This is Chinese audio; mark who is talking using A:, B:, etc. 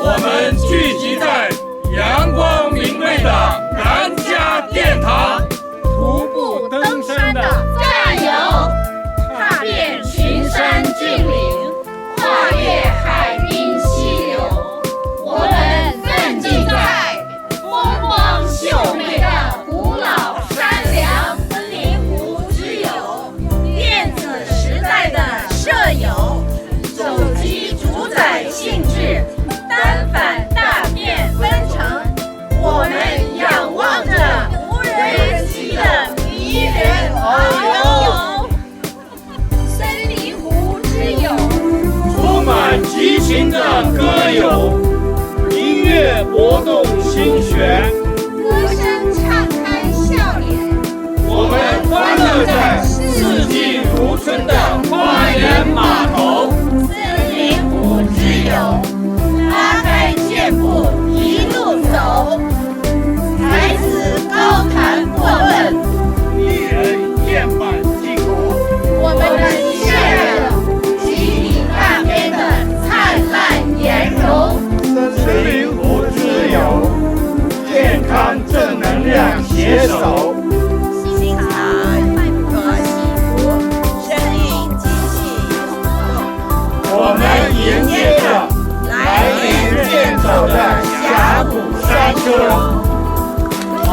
A: 我们聚集在阳光明媚的南家殿堂，
B: 徒步登山的战友，踏遍群山峻岭，跨越海滨溪流。我们奋进在风光秀美的古老山梁，森林湖之友，电子时代的舍友，手机主宰性质，单反大片分成。我们仰望着无人机的迷人遨游，森林湖之友，
A: 充满激情的歌友，音乐拨动心弦，
B: 歌声敞开笑脸。
A: 我们欢乐在四季如春的花园码头。
B: 森林湖之友，拉开箭步一路走，才子高谈阔论，
A: 艺人燕板进口，
B: 我们的血染极品大片的灿烂颜容。
A: 森林湖之友，健康正能量携手。
B: 心潮和幸福，生命机器。
A: 我们迎接着来年渐走的峡谷山丘。
B: 哇！